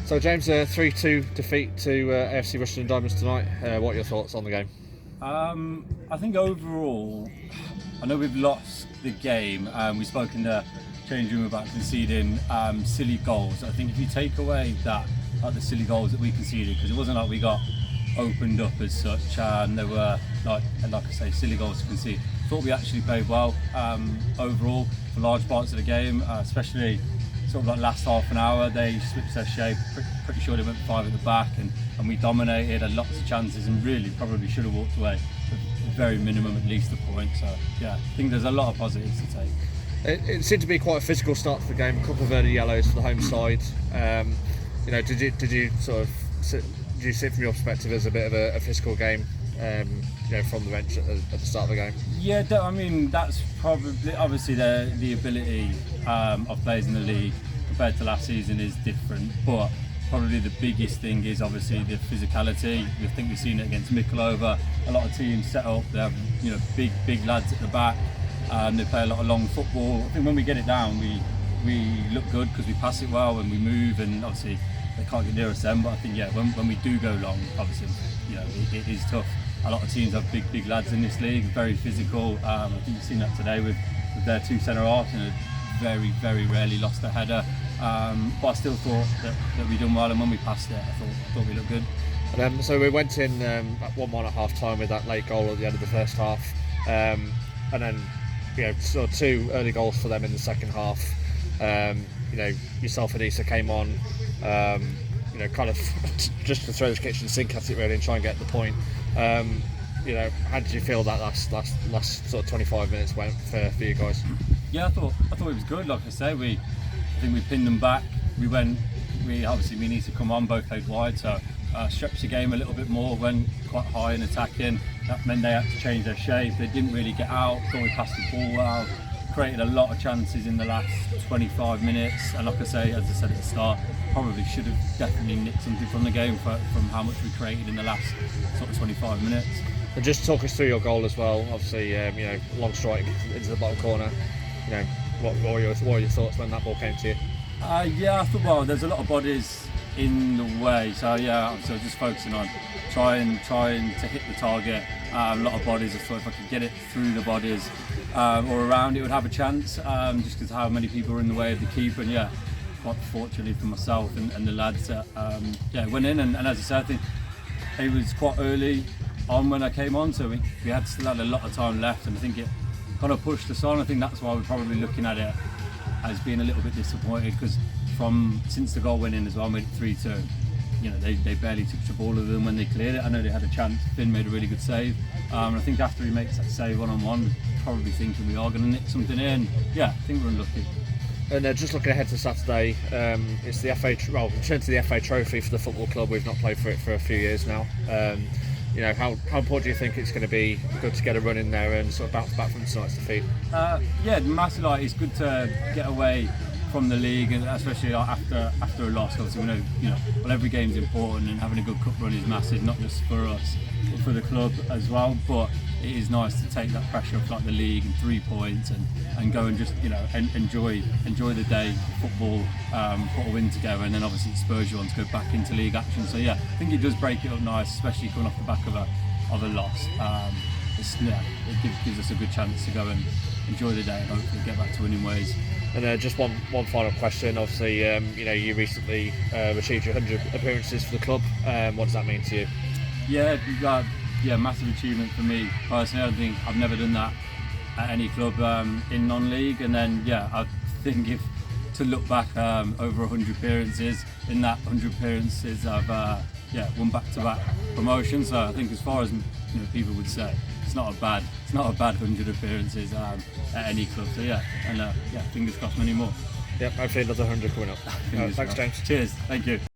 So James, a 3-2 defeat to AFC Rushden Diamonds tonight. What are your thoughts on the game? I think overall, I know we've lost the game. We spoke in the change room about conceding silly goals. I think if you take away that, like the silly goals that we conceded, because it wasn't like we got opened up as such, and there were like I say, silly goals to concede. I thought we actually played well overall for large parts of the game, especially sort of like last half an hour. They switched their shape. Pretty sure they went 5 at the back, and we dominated, had lots of chances, and really probably should have walked away with very minimum at least a point. So yeah, I think there's a lot of positives to take. It seemed to be quite a physical start to the game. A couple of early yellows for the home side. Did you see from your perspective as a bit of a physical game? From the bench at the start of the game. Yeah, I mean that's probably obviously the ability of players in the league compared to last season is different, but probably the biggest thing is obviously the physicality. I think we've seen it against Mikulova. A lot of teams set up, they have big lads at the back, and they play a lot of long football. I think when we get it down, we look good because we pass it well and we move, and obviously they can't get near us then. But I think when we do go long, obviously it is tough. A lot of teams have big lads in this league, very physical. I think you've seen that today with their 2 centre halves, very rarely lost a header. But I still thought that we done well, and when we passed it, I thought we looked good. So we went in at 1-1 at half time with that late goal at the end of the first half, and then sort of 2 early goals for them in the second half. Yourself and Issa came on, kind of just to throw the kitchen sink at it really and try and get the point. How did you feel that last sort of 25 minutes went for you guys? Yeah, I thought it was good. Like I say, I think we pinned them back. We need to come on, both played wide, so stretched the game a little bit more, went quite high and attacking. That meant they had to change their shape. They didn't really get out. Thought we passed the ball well. Created a lot of chances in the last 25 minutes, and like I say, as I said at the start, probably should have definitely nicked something from the game from how much we created in the last sort of 25 minutes. And just talk us through your goal as well. Obviously, long strike into the bottom corner. What were your thoughts when that ball came to you? I thought there's a lot of bodies in the way, so so just focusing on trying to hit the target. A lot of bodies. I thought if I could get it through the bodies or around, it would have a chance. Just because how many people are in the way of the keeper, and quite fortunately for myself and the lads, went in. And as I said, I think it was quite early on when I came on, so we still had a lot of time left, and I think it kind of pushed us on. I think that's why we're probably looking at it as being a little bit disappointed, because since the goal went in as well, made it 3-2. They barely touched the ball of them when they cleared it. I know they had a chance. Finn made a really good save. I think after he makes that save one-on-one, probably thinking we are going to nick something in. I think we're unlucky. And just looking ahead to Saturday, it's the return to the FA Trophy for the football club. We've not played for it for a few years now. How important do you think it's going to be good to get a run in there and sort of bounce back from tonight's defeat? Massively, it's good to get away from the league, and especially after a loss. Obviously, we know every game's important, and having a good cup run is massive, not just for us but for the club as well. But it is nice to take that pressure off like the league and 3 points and go and just enjoy the day, football, put a win together, and then obviously it spurs you on to go back into league action. So I think it does break it up nice, especially coming off the back of a loss. It gives us a good chance to go and enjoy the day and hopefully get back to winning ways. And just one final question. Obviously, you recently achieved your 100 appearances for the club. What does that mean to you? Massive achievement for me personally. I think I've never done that at any club in non-league, and then I think if to look back over 100 appearances, in that 100 appearances I've won back-to-back promotions. So I think as far as people would say, it's not a bad 100 appearances at any club. So fingers crossed many more. Hopefully another 100 coming up. Thanks, James. Cheers. Thank you.